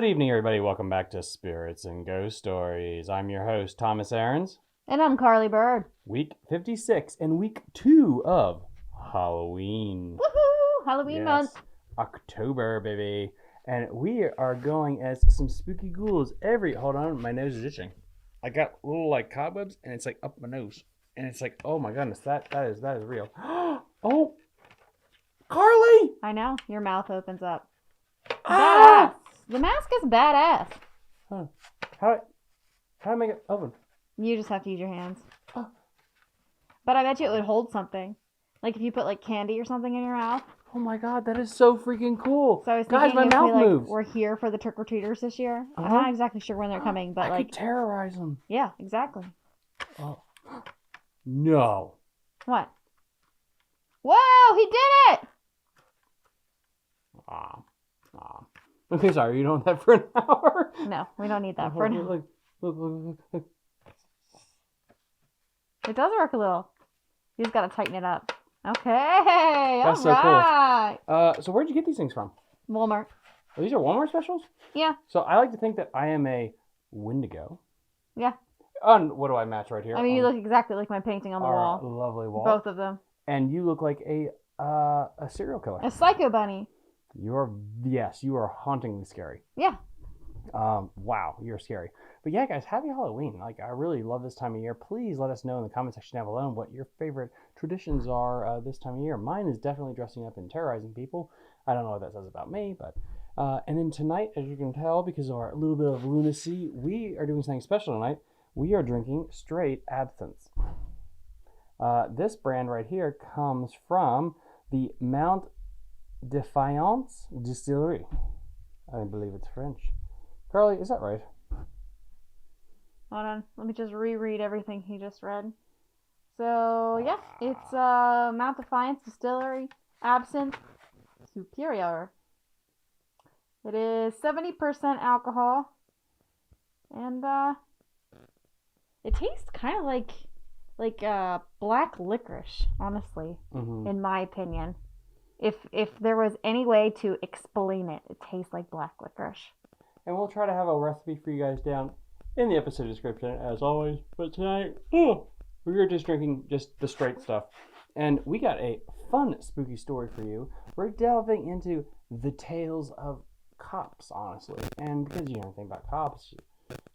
evening, everybody. Welcome back to Spirits and Ghost Stories. I'm your host, Thomas Aarons. And I'm Carly Bird. Week 56 and week 2 of Halloween. Woohoo! Halloween month. October, baby. And we are going as some spooky ghouls hold on, my nose is itching. I got little cobwebs and it's up my nose. And it's oh my goodness, that is real. Oh, Carly! I know, your mouth opens up. Ah! Badass. The mask is badass. Huh. How do I make it open? You just have to use your hands. Oh. But I bet you it would hold something. Like if you put candy or something in your mouth. Oh my god, that is so freaking cool. So I was Guys, thinking my mouth moves. We're here for the trick-or-treaters this year. I'm not exactly sure when they're coming, but I could terrorize them. Yeah, exactly. Oh. No. What? Whoa, he did it! Okay, sorry, you don't want that for an hour? No, we don't need that for an hour. Look. It does work a little. You just gotta tighten it up. Okay, that's so right. Cool. So where'd you get these things from? Walmart. Oh, these are Walmart specials? Yeah. So I like to think that I am a Wendigo. Yeah. And what do I match right here? I mean, you look exactly like my painting on the wall. Lovely wall. Both of them. And you look like a serial killer. A psycho bunny. You are hauntingly scary. Yeah. Wow, you're scary. But yeah, guys, happy Halloween. I really love this time of year. Please let us know in the comment section down below what your favorite traditions are this time of year. Mine is definitely dressing up and terrorizing people. I don't know what that says about me, but... and then tonight, as you can tell, because of our little bit of lunacy, we are doing something special tonight. We are drinking straight absinthe. This brand right here comes from the Mount Defiance Distillery. I believe it's French. Carly, is that right? Hold on. Let me just reread everything he just read. So, yeah. It's Mount Defiance Distillery Absinthe Superior. It is 70% alcohol. And, it tastes kind of like black licorice, honestly, in my opinion. If there was any way to explain it, it tastes like black licorice. And we'll try to have a recipe for you guys down in the episode description, as always. But tonight, we're just drinking just the straight stuff. And we got a fun, spooky story for you. We're delving into the tales of cops, honestly. And because you know anything about cops,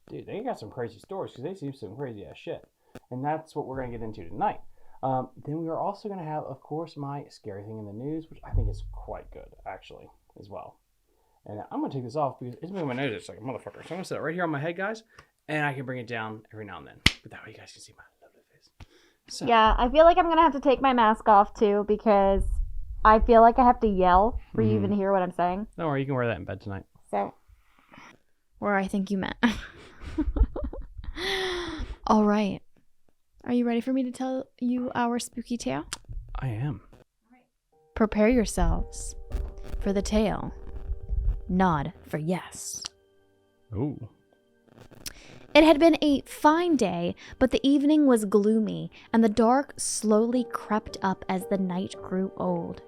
dude, they got some crazy stories because they see some crazy ass shit. And that's what we're going to get into tonight. Then we are also going to have, of course, my scary thing in the news, which I think is quite good, actually, as well. And I'm going to take this off because it's making my nose itch like a motherfucker. So I'm going to set it right here on my head, guys, and I can bring it down every now and then. But that way you guys can see my lovely face. So. Yeah, I feel like I'm going to have to take my mask off, too, because I feel like I have to yell for you even to hear what I'm saying. Don't worry, you can wear that in bed tonight. So. Where I think you meant. All right. Are you ready for me to tell you our spooky tale? I am. Prepare yourselves for the tale. Nod for yes. Ooh. It had been a fine day, but the evening was gloomy, and the dark slowly crept up as the night grew old.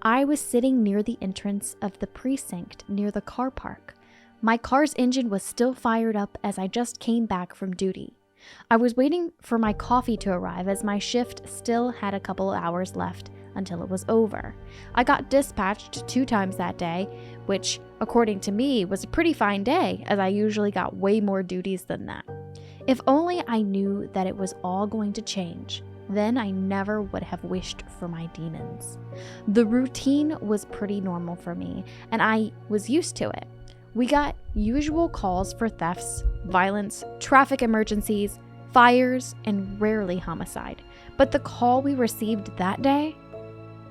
I was sitting near the entrance of the precinct near the car park. My car's engine was still fired up as I just came back from duty. I was waiting for my coffee to arrive as my shift still had a couple hours left until it was over. I got dispatched 2 times that day, which, according to me, was a pretty fine day, as I usually got way more duties than that. If only I knew that it was all going to change, then I never would have wished for my demons. The routine was pretty normal for me, and I was used to it. We got usual calls for thefts, violence, traffic emergencies, fires, and rarely homicide. But the call we received that day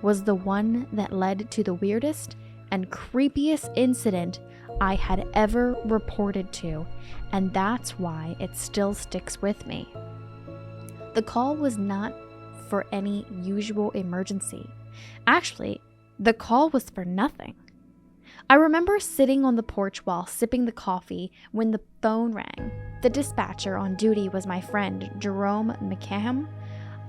was the one that led to the weirdest and creepiest incident I had ever reported to, and that's why it still sticks with me. The call was not for any usual emergency. Actually, the call was for nothing. I remember sitting on the porch while sipping the coffee when the phone rang. The dispatcher on duty was my friend, Jerome McCaham.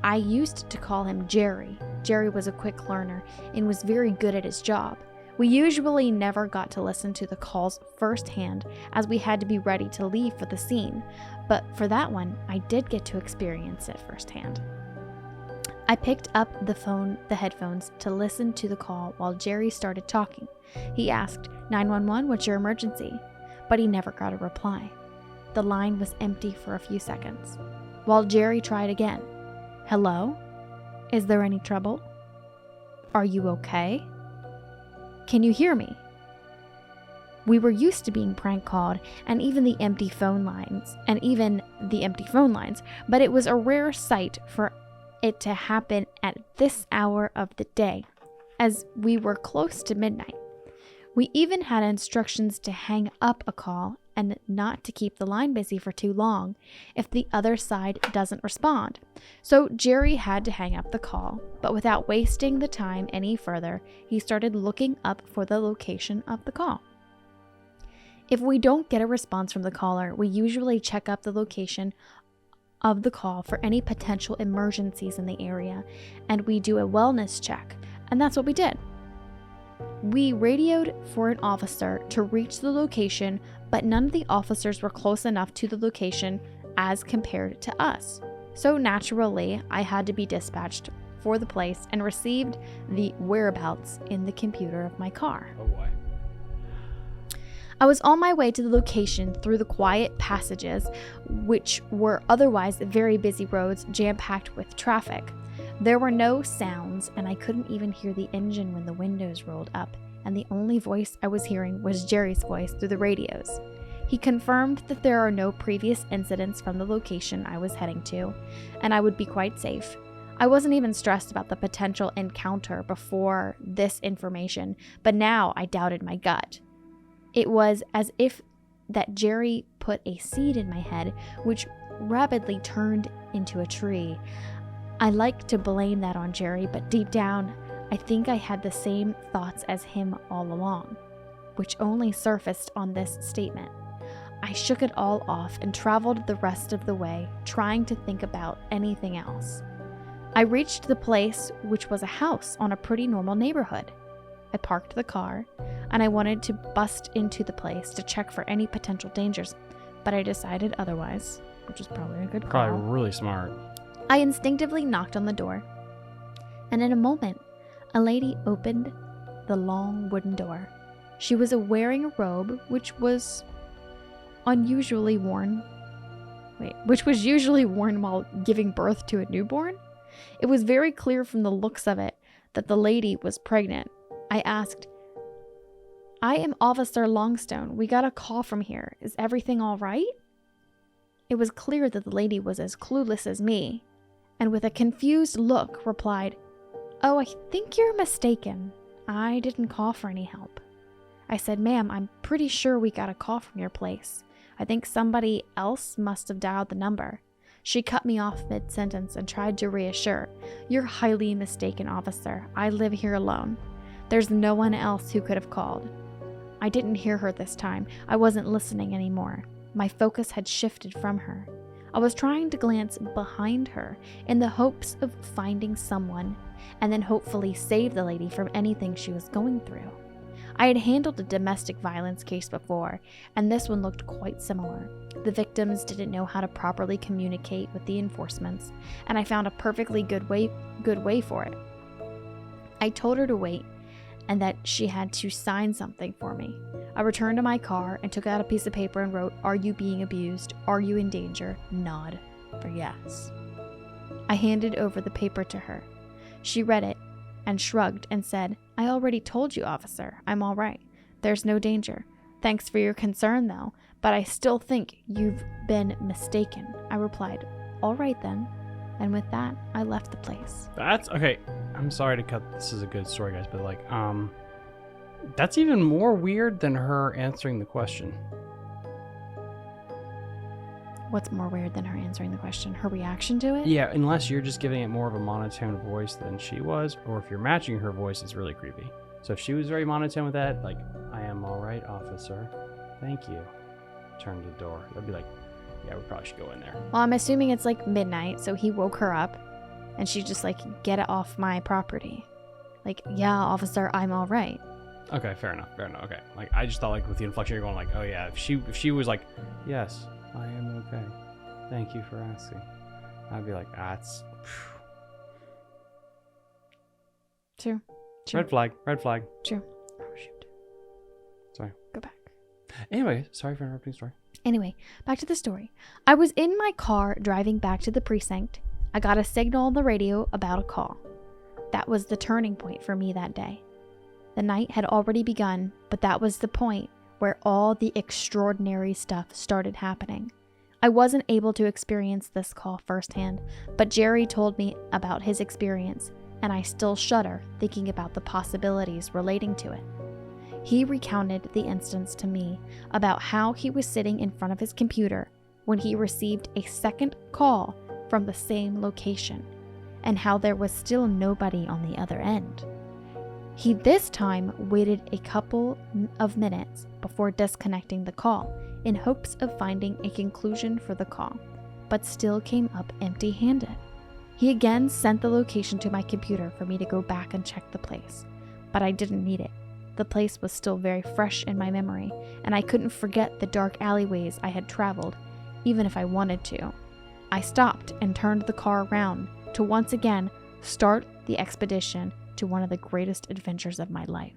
I used to call him Jerry. Jerry was a quick learner and was very good at his job. We usually never got to listen to the calls firsthand as we had to be ready to leave for the scene, but for that one, I did get to experience it firsthand. I picked up the headphones to listen to the call while Jerry started talking. He asked, 911, what's your emergency? But he never got a reply. The line was empty for a few seconds, while Jerry tried again. Hello? Is there any trouble? Are you okay? Can you hear me? We were used to being prank called and even the empty phone lines, but it was a rare sight for it to happen at this hour of the day, as we were close to midnight. We even had instructions to hang up a call and not to keep the line busy for too long if the other side doesn't respond. So Jerry had to hang up the call, but without wasting the time any further, he started looking up for the location of the call. If we don't get a response from the caller, we usually check up the location of the call for any potential emergencies in the area, and we do a wellness check, and that's what we did. We radioed for an officer to reach the location, but none of the officers were close enough to the location as compared to us. So naturally, I had to be dispatched for the place and received the whereabouts in the computer of my car. Oh boy. I was on my way to the location through the quiet passages, which were otherwise very busy roads jam-packed with traffic. There were no sounds, and I couldn't even hear the engine when the windows rolled up, and the only voice I was hearing was Jerry's voice through the radios. He confirmed that there are no previous incidents from the location I was heading to, and I would be quite safe. I wasn't even stressed about the potential encounter before this information, but now I doubted my gut. It was as if that Jerry put a seed in my head, which rapidly turned into a tree. I like to blame that on Jerry, but deep down, I think I had the same thoughts as him all along, which only surfaced on this statement. I shook it all off and traveled the rest of the way, trying to think about anything else. I reached the place, which was a house on a pretty normal neighborhood. I parked the car, and I wanted to bust into the place to check for any potential dangers, but I decided otherwise, which was probably a good call. Probably really smart. I instinctively knocked on the door, and in a moment, a lady opened the long wooden door. She was wearing a robe which was usually worn while giving birth to a newborn. It was very clear from the looks of it that the lady was pregnant. I asked, I am Officer Longstone. We got a call from here. Is everything all right? It was clear that the lady was as clueless as me, and with a confused look replied, Oh, I think you're mistaken. I didn't call for any help. I said, Ma'am, I'm pretty sure we got a call from your place. I think somebody else must have dialed the number. She cut me off mid-sentence and tried to reassure. You're highly mistaken, officer. I live here alone. There's no one else who could have called. I didn't hear her this time. I wasn't listening anymore. My focus had shifted from her. I was trying to glance behind her in the hopes of finding someone and then hopefully save the lady from anything she was going through. I had handled a domestic violence case before, and this one looked quite similar. The victims didn't know how to properly communicate with the enforcements, and I found a perfectly good way for it. I told her to wait, and that she had to sign something for me. I returned to my car and took out a piece of paper and wrote, Are you being abused? Are you in danger? Nod for yes. I handed over the paper to her. She read it and shrugged and said, I already told you, officer. I'm all right. There's no danger. Thanks for your concern, though, but I still think you've been mistaken. I replied, All right, then. And with that, I left the place. That's okay. I'm sorry to cut. This is a good story, guys, but that's even more weird than her answering the question. What's more weird than her answering the question? Her reaction to it? Yeah, unless you're just giving it more of a monotone voice than she was, or if you're matching her voice, it's really creepy. So if she was very monotone with that, like, I am all right, officer. Thank you. Turn the door. That'd be like, yeah, we probably should go in there. Well, I'm assuming it's like midnight, so he woke her up, and she's just like, get it off my property. Like, yeah, officer, I'm all right. Okay, fair enough. Okay. Like, I just thought, like, with the inflection, you're going like, oh yeah, if she was like, yes, I am okay. Thank you for asking. I'd be like, it's True. red flag. True. Oh, shoot. Sorry. Go back. Anyway, sorry for interrupting the story. Anyway, back to the story. I was in my car driving back to the precinct. I got a signal on the radio about a call. That was the turning point for me that day. The night had already begun, but that was the point where all the extraordinary stuff started happening. I wasn't able to experience this call firsthand, but Jerry told me about his experience, and I still shudder thinking about the possibilities relating to it. He recounted the instance to me about how he was sitting in front of his computer when he received a second call from the same location, and how there was still nobody on the other end. He this time waited a couple of minutes before disconnecting the call in hopes of finding a conclusion for the call, but still came up empty-handed. He again sent the location to my computer for me to go back and check the place, but I didn't need it. The place was still very fresh in my memory, and I couldn't forget the dark alleyways I had traveled, even if I wanted to. I stopped and turned the car around to once again start the expedition to one of the greatest adventures of my life.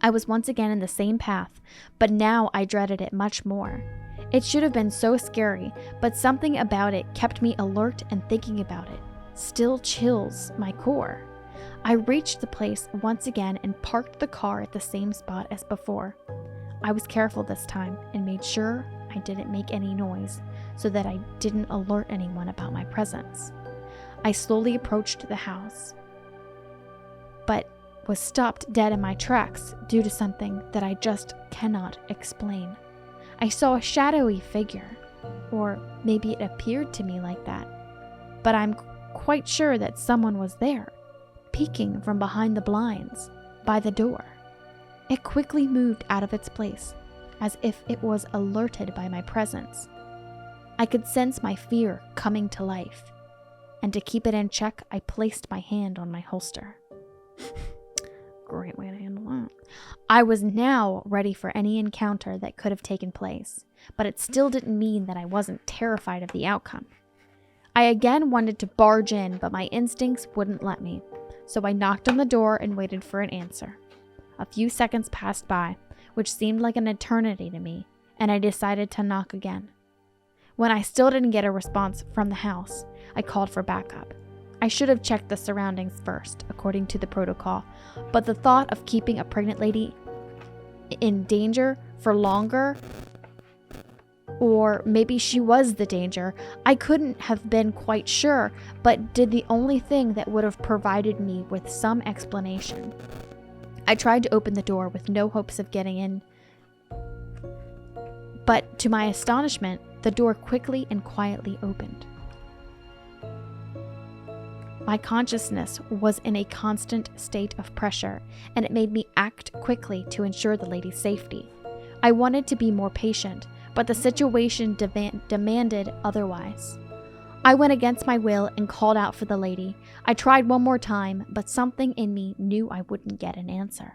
I was once again in the same path, but now I dreaded it much more. It should have been so scary, but something about it kept me alert, and thinking about it still chills my core. I reached the place once again and parked the car at the same spot as before. I was careful this time and made sure I didn't make any noise so that I didn't alert anyone about my presence. I slowly approached the house, but was stopped dead in my tracks due to something that I just cannot explain. I saw a shadowy figure, or maybe it appeared to me like that, but I'm quite sure that someone was there, peeking from behind the blinds by the door. It quickly moved out of its place, as if it was alerted by my presence. I could sense my fear coming to life, and to keep it in check, I placed my hand on my holster. Great way to handle that. I was now ready for any encounter that could have taken place, but it still didn't mean that I wasn't terrified of the outcome. I again wanted to barge in, but my instincts wouldn't let me, so I knocked on the door and waited for an answer. A few seconds passed by, which seemed like an eternity to me, and I decided to knock again. When I still didn't get a response from the house, I called for backup. I should have checked the surroundings first, according to the protocol, but the thought of keeping a pregnant lady in danger for longer, or maybe she was the danger, I couldn't have been quite sure, but did the only thing that would have provided me with some explanation. I tried to open the door with no hopes of getting in, but to my astonishment, the door quickly and quietly opened. My consciousness was in a constant state of pressure, and it made me act quickly to ensure the lady's safety. I wanted to be more patient, but the situation demanded otherwise. I went against my will and called out for the lady. I tried one more time, but something in me knew I wouldn't get an answer.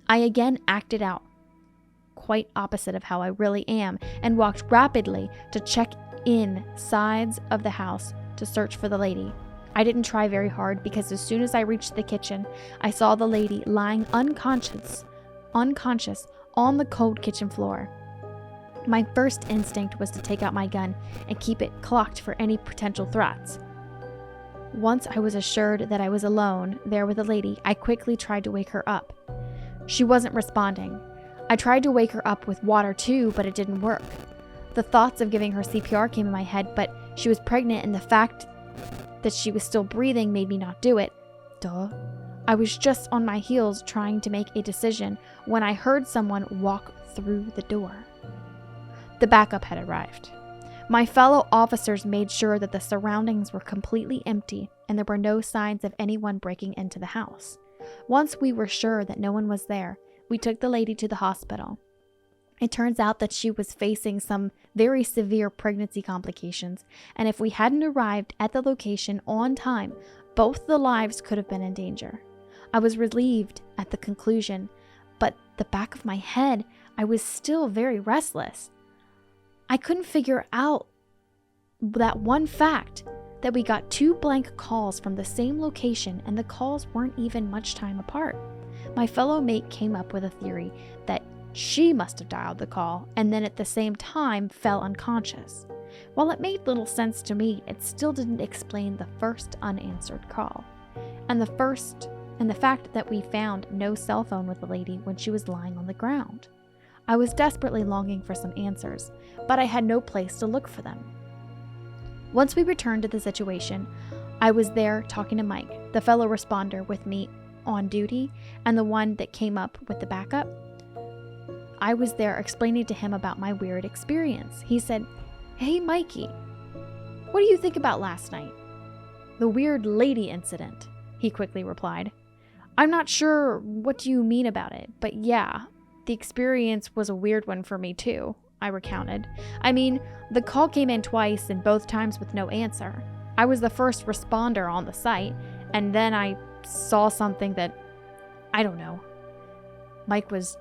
I again acted out, quite opposite of how I really am, and walked rapidly to check in sides of the house to search for the lady. I didn't try very hard because as soon as I reached the kitchen, I saw the lady lying unconscious on the cold kitchen floor. My first instinct was to take out my gun and keep it cocked for any potential threats. Once I was assured that I was alone there with the lady, I quickly tried to wake her up. She wasn't responding. I tried to wake her up with water too, but it didn't work. The thoughts of giving her CPR came in my head, but she was pregnant and the fact that she was still breathing made me not do it. Duh. I was just on my heels trying to make a decision when I heard someone walk through the door. The backup had arrived. My fellow officers made sure that the surroundings were completely empty and there were no signs of anyone breaking into the house. Once we were sure that no one was there, we took the lady to the hospital. It turns out that she was facing some very severe pregnancy complications, and if we hadn't arrived at the location on time, both the lives could have been in danger. I was relieved at the conclusion, but the back of my head, I was still very restless. I couldn't figure out that one fact that we got 2 blank calls from the same location and the calls weren't even much time apart. My fellow mate came up with a theory that she must have dialed the call and then at the same time fell unconscious. While it made little sense to me, it still didn't explain the first unanswered call. And the fact that we found no cell phone with the lady when she was lying on the ground. I was desperately longing for some answers, but I had no place to look for them. Once we returned to the situation, I was there talking to Mike, the fellow responder with me on duty, and the one that came up with the backup. I was there explaining to him about my weird experience. He said, "Hey, Mikey, what do you think about last night?" "The weird lady incident," he quickly replied. "I'm not sure what you mean about it, but yeah, the experience was a weird one for me too," I recounted. "I mean, the call came in twice and both times with no answer. I was the first responder on the site, and then I saw something that, I don't know." Mike was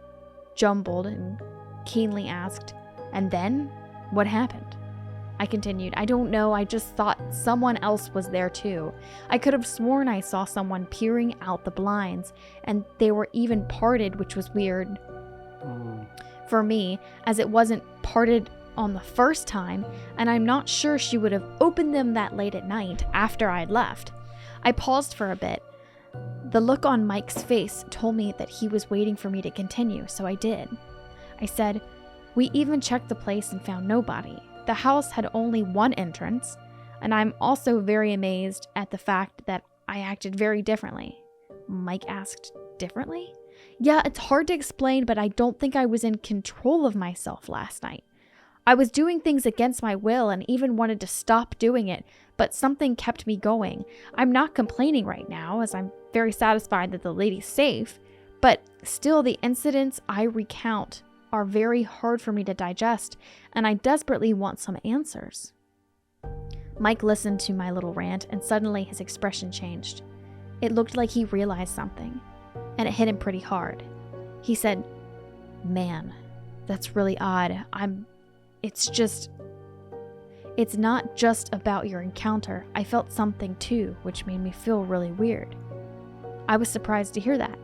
jumbled and keenly asked, "And then? What happened?" I continued, "I don't know, I just thought someone else was there too. I could have sworn I saw someone peering out the blinds, and they were even parted, which was weird for me, as it wasn't parted on the first time, and I'm not sure she would have opened them that late at night after I'd left." I paused for a bit. The look on Mike's face told me that he was waiting for me to continue, so I did. I said, "We even checked the place and found nobody. The house had only one entrance, and I'm also very amazed at the fact that I acted very differently." Mike asked, "Differently?" "Yeah, it's hard to explain, but I don't think I was in control of myself last night. I was doing things against my will and even wanted to stop doing it, but something kept me going. I'm not complaining right now, as I'm very satisfied that the lady's safe, but still the incidents I recount are very hard for me to digest, and I desperately want some answers." Mike listened to my little rant, and suddenly his expression changed. It looked like he realized something, and it hit him pretty hard. He said, "Man, that's really odd. It's not just about your encounter. I felt something too, which made me feel really weird." I was surprised to hear that.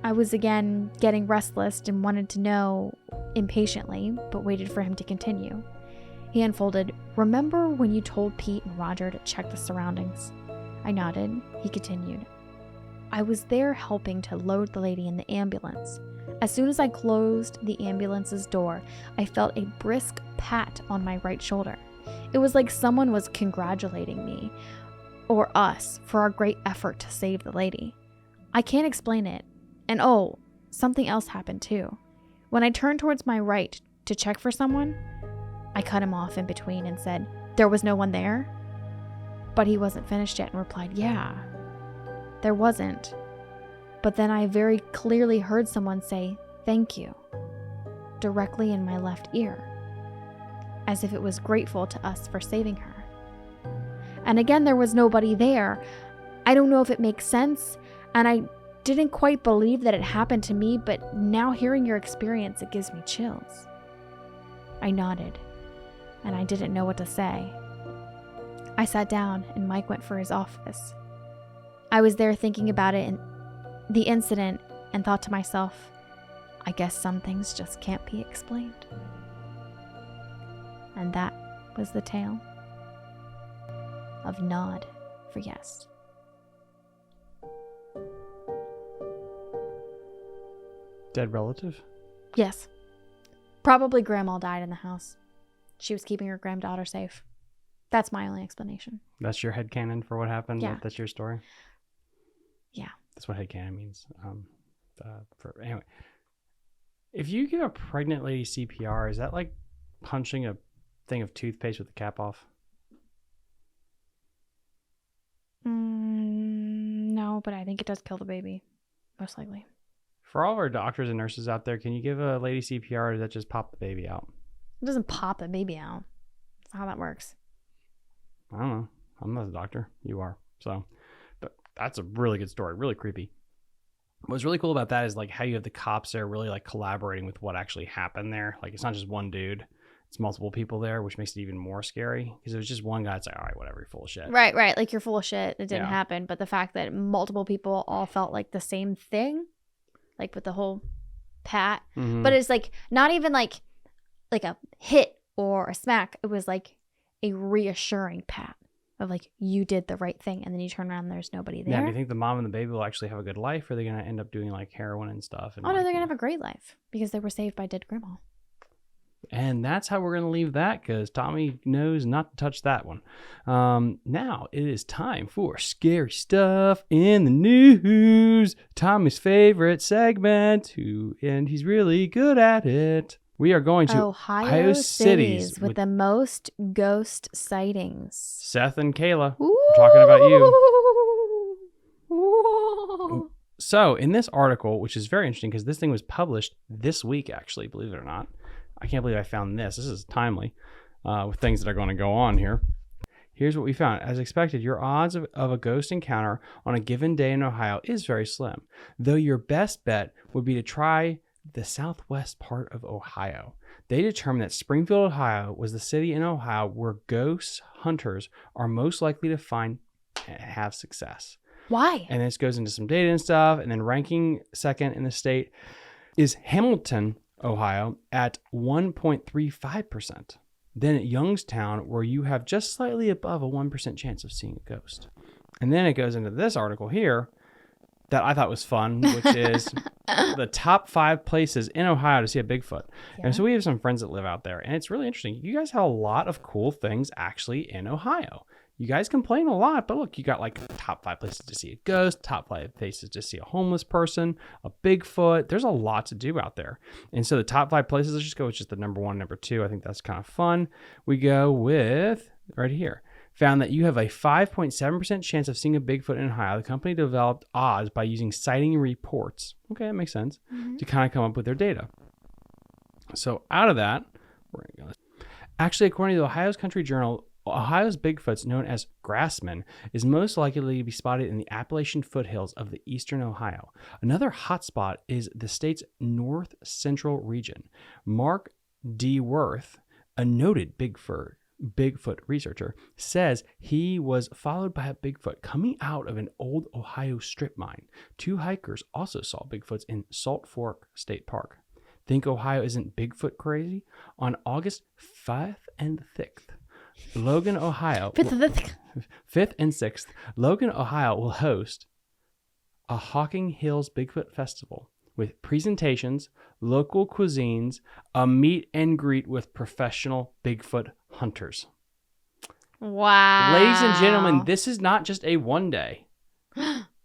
I was again getting restless and wanted to know impatiently, but waited for him to continue. He unfolded, "Remember when you told Pete and Roger to check the surroundings?" I nodded. He continued, "I was there helping to load the lady in the ambulance. As soon as I closed the ambulance's door, I felt a brisk pat on my right shoulder. It was like someone was congratulating me, or us, for our great effort to save the lady. I can't explain it. And oh, something else happened too. When I turned towards my right to check for someone, I cut him off in between and said, 'There was no one there?' But he wasn't finished yet and replied, 'Yeah, there wasn't.' But then I very clearly heard someone say, 'Thank you,' directly in my left ear, as if it was grateful to us for saving her. And again, there was nobody there. I don't know if it makes sense, and I didn't quite believe that it happened to me, but now hearing your experience, it gives me chills." I nodded, and I didn't know what to say. I sat down, and Mike went for his office. I was there thinking about it and the incident, and thought to myself, I guess some things just can't be explained. And that was the tale of Nod for Yes. Dead relative? Yes. Probably Grandma died in the house. She was keeping her granddaughter safe. That's my only explanation. That's your headcanon for what happened? Yeah. That's your story? Yeah. That's what headcanon means. Anyway, if you give a pregnant lady CPR, is that like punching a thing of toothpaste with the cap off? No, but I think it does kill the baby. Most likely. For all of our doctors and nurses out there, can you give a lady CPR, or does that just pop the baby out? It doesn't pop the baby out. That's not how that works. I don't know. I'm not a doctor. You are. So, but that's a really good story. Really creepy. What's really cool about that is like how you have the cops there really like collaborating with what actually happened there. Like it's not just one dude, it's multiple people there, which makes it even more scary because it was just one guy. It's like, all right, whatever, you're full of shit. Right. Like you're full of shit. It didn't Yeah. happen. But the fact that multiple people all felt like the same thing, like with the whole pat, Mhm. but it's like not even like a hit or a smack. It was like a reassuring pat of like you did the right thing, and then you turn around and there's nobody there. Yeah, do you think the mom and the baby will actually have a good life, or are they going to end up doing like heroin and stuff? And Oh no, like, they're gonna have a great life because they were saved by dead grandma. And that's how we're going to leave that because Tommy knows not to touch that one. Now it is time for scary stuff in the news. Tommy's favorite segment, and he's really good at it. We are going to Ohio cities with the most ghost sightings. Seth and Kayla. Ooh. We're talking about you. Ooh. So in this article, which is very interesting because this thing was published this week, actually, believe it or not. I can't believe I found this. This is timely with things that are going to go on here. Here's what we found. As expected, your odds of a ghost encounter on a given day in Ohio is very slim, though your best bet would be to try the southwest part of Ohio. They determined that Springfield, Ohio was the city in Ohio where ghost hunters are most likely to find and have success. Why? And this goes into some data and stuff. And then ranking second in the state is Hamilton, Ohio at 1.35%. Then at Youngstown, where you have just slightly above a 1% chance of seeing a ghost. And then it goes into this article here that I thought was fun, which is the top 5 places in Ohio to see a Bigfoot. Yeah. And so we have some friends that live out there, and it's really interesting. You guys have a lot of cool things actually in Ohio. You guys complain a lot, but look, you got like top 5 places to see a ghost, top 5 places to see a homeless person, a Bigfoot. There's a lot to do out there. And so the top 5 places, let's just go with just the number 1, number 2. I think that's kind of fun. We go with right here. Found that you have a 5.7% chance of seeing a Bigfoot in Ohio. The company developed odds by using sighting reports. Okay, that makes sense. To kind of come up with their data. So out of that, we're going to go. Actually, according to the Ohio's Country Journal, Ohio's Bigfoots, known as grassmen, is most likely to be spotted in the Appalachian foothills of the eastern Ohio. Another hotspot is the state's north central region. Mark D. Worth, a noted Bigfoot researcher, says he was followed by a Bigfoot coming out of an old Ohio strip mine. 2 hikers also saw Bigfoots in Salt Fork State Park. Think Ohio isn't Bigfoot crazy? On August 5th and 6th, Logan, Ohio, 5th and 6th, Logan, Ohio will host a Hocking Hills Bigfoot Festival with presentations, local cuisines, a meet and greet with professional Bigfoot hunters. Wow. Ladies and gentlemen, this is not just a one day.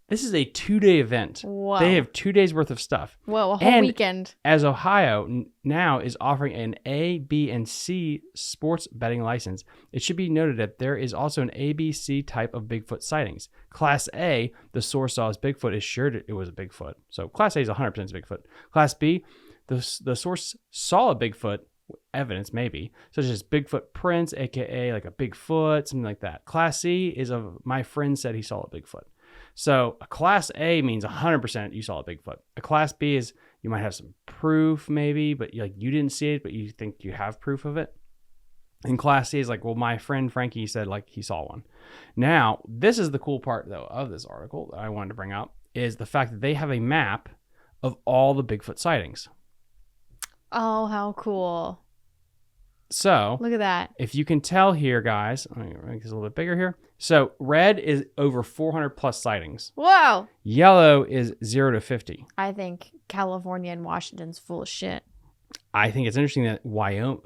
This is a 2-day event. Whoa. They have 2 days worth of stuff. Whoa, a whole weekend. As Ohio now is offering an A, B, and C sports betting license, it should be noted that there is also an A, B, C type of Bigfoot sightings. Class A, the source saw as Bigfoot, is sure it was a Bigfoot. So Class A is 100% Bigfoot. Class B, the source saw a Bigfoot, evidence maybe, such as Bigfoot prints, aka like a Bigfoot, something like that. Class C is my friend said he saw a Bigfoot. So a Class A means 100% you saw a Bigfoot. A Class B is you might have some proof maybe, but you didn't see it, but you think you have proof of it. And Class C is like, well, my friend Frankie said like he saw one. Now, this is the cool part though of this article that I wanted to bring up is the fact that they have a map of all the Bigfoot sightings. Oh, how cool. So Look at that. if you can tell here, guys, I'm going to make this a little bit bigger here. So red is over 400 plus sightings. Whoa. Yellow is 0 to 50. I think California and Washington's full of shit. I think it's interesting that Wyoming,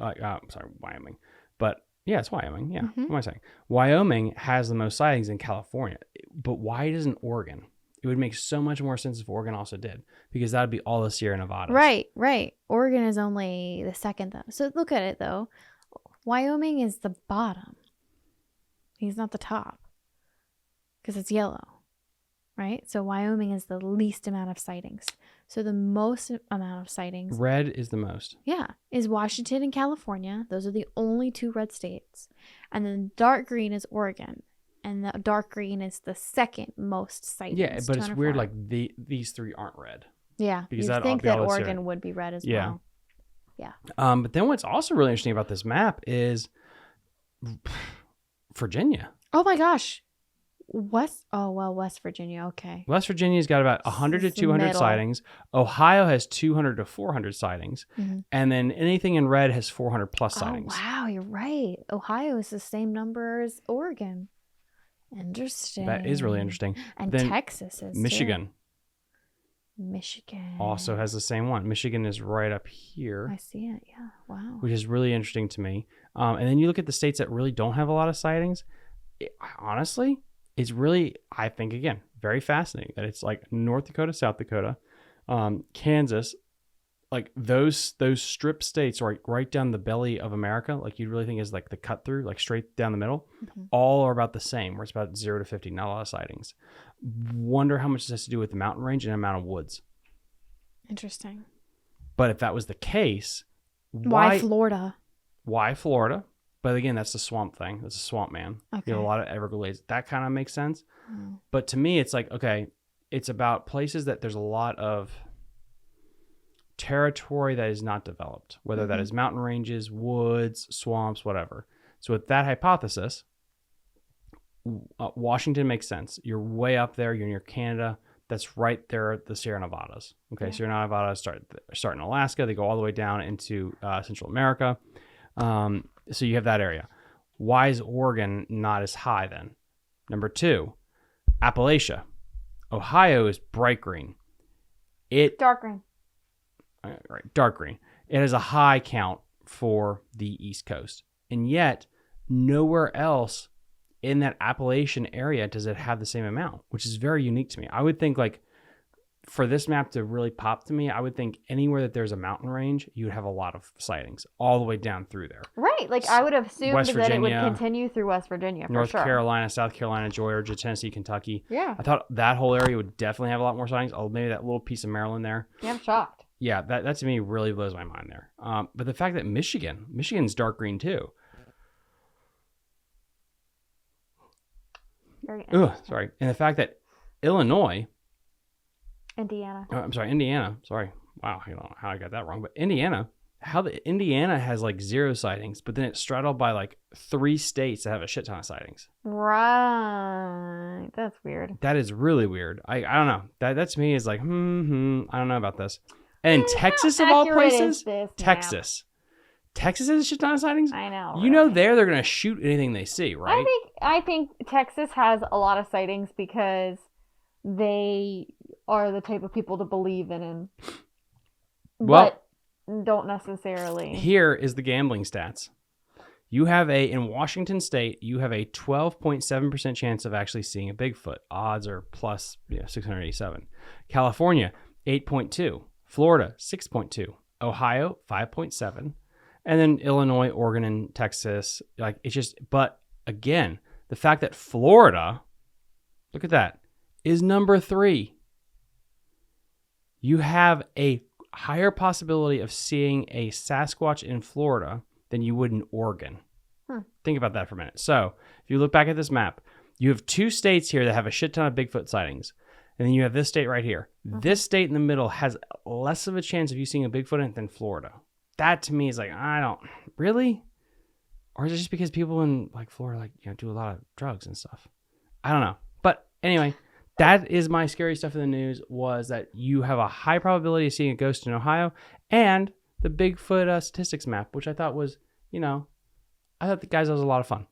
but yeah, it's Wyoming. Yeah. Mhm. What am I saying? Wyoming has the most sightings in California, but why doesn't Oregon? It would make so much more sense if Oregon also did, because that would be all the Sierra Nevadas. Right. Oregon is only the second though. So look at it though. Wyoming is the bottom. He's not the top because it's yellow, right? So Wyoming is the least amount of sightings. So the most amount of sightings, Red is the most. yeah, is Washington and California. Those are the only 2 red states. And then dark green is Oregon. and the dark green is the second most sightings. Yeah, but it's weird. 204. like these three aren't red. Yeah, because you'd think that all that's Oregon would be red as Yeah. well. Yeah. But then what's also really interesting about this map is Virginia. Oh my gosh. West Virginia. Okay. West Virginia's got about 100 to It's the 200 middle. sightings. Ohio has 200 to 400 sightings. Mhm. And then anything in red has 400 plus sightings. Oh wow, you're right. Ohio is the same number as Oregon. Interesting. That is really interesting. And Then Texas is too. Michigan Michigan also has the same one. Michigan is right up here, I see it. Yeah. Wow. which is really interesting to me. And then you look at the states that really don't have a lot of sightings. Honestly, it's really, I think, again, very fascinating that it's like North Dakota, South Dakota, Kansas, like those strip states right down the belly of America, like you'd really think is like the cut through, like straight down the middle, all are about the same, where it's about 0 to 50, not a lot of sightings. Wonder how much this has to do with the mountain range and amount of woods. Interesting. But if that was the case, Why Florida? Why Florida? But again, that's the swamp thing. That's a swamp man. Okay. You have a lot of Everglades. That kind of makes sense. Oh. But to me, it's like, okay, it's about places that there's a lot of territory that is not developed, whether that is mountain ranges, woods, swamps, whatever. So with that hypothesis, Washington makes sense. You're way up there. You're near Canada. That's right there at the Sierra Nevadas. Okay, Sierra Nevadas start in Alaska. They go all the way down into Central America. So you have that area. Why is Oregon not as high then? Number 2, Appalachia. Ohio is bright green. Dark green. Right, dark green. It has a high count for the East Coast. And yet, nowhere else in that Appalachian area does it have the same amount, which is very unique to me. I would think like for this map to really pop to me, I would think anywhere that there's a mountain range, you would have a lot of sightings all the way down through there. Right. Like I would have assumed West that it would Virginia, continue through West Virginia for North sure. Carolina, South Carolina, Georgia, Tennessee, Kentucky. Yeah. I thought that whole area would definitely have a lot more sightings. Oh, maybe that little piece of Maryland there. Yeah, I'm shocked. Yeah, that to me really blows my mind there. But the fact that Michigan's dark green too. Very Ugh, interesting. sorry. And the fact that Illinois, Indiana. Indiana, sorry. Wow, I don't know how I got that wrong. But Indiana has like 0 sightings, but then it's straddled by like 3 states that have a shit ton of sightings. Right. That's weird. That is really weird. I don't know. That to me is like, I don't know about this. And Texas of all accurate is places, this map? Texas has a shit ton of sightings. I know. You know, right? they're gonna shoot anything they see, right? I think Texas has a lot of sightings because they are the type of people to believe in him. Well, but don't necessarily. Here is the gambling stats. In Washington State, you have a 12.7% chance of actually seeing a Bigfoot. Odds are plus 687. California, 8.2. Florida, 6.2. Ohio, 5.7. And then Illinois, Oregon, and Texas. Like it's just, but again, the fact that Florida, look at that, is number 3. You have a higher possibility of seeing a Sasquatch in Florida than you would in Oregon. Think about that for a minute. So if you look back at this map, you have 2 states here that have a shit ton of Bigfoot sightings. And then you have this state right here. This state in the middle has less of a chance of you seeing a Bigfoot in it than Florida. That to me is like, I don't really, or is it just because people in like Florida do a lot of drugs and stuff? I don't know. But anyway, that is my scary stuff in the news, was that you have a high probability of seeing a ghost in Ohio, and the Bigfoot statistics map, which I thought was, I thought that was a lot of fun.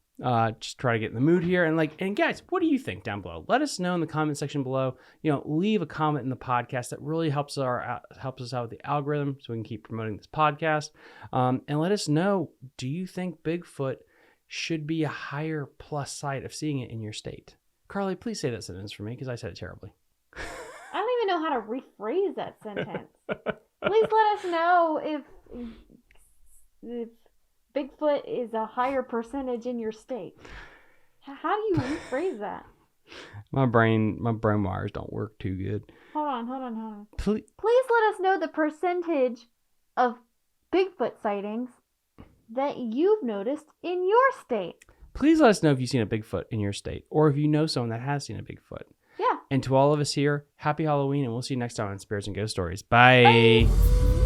Just try to get in the mood here, and guys, what do you think down below? Let us know in the comment section below. Leave a comment in the podcast. That really helps us out with the algorithm, so we can keep promoting this podcast. And let us know: do you think Bigfoot should be a higher plus sight of seeing it in your state? Carly, please say that sentence for me because I said it terribly. I don't even know how to rephrase that sentence. Please let us know if Bigfoot is a higher percentage in your state. How do you rephrase that? My brain wires don't work too good. Hold on. Please let us know the percentage of Bigfoot sightings that you've noticed in your state. Please let us know if you've seen a Bigfoot in your state or if you know someone that has seen a Bigfoot. Yeah. And to all of us here, happy Halloween, and we'll see you next time on Spirits and Ghost Stories. Bye. Bye.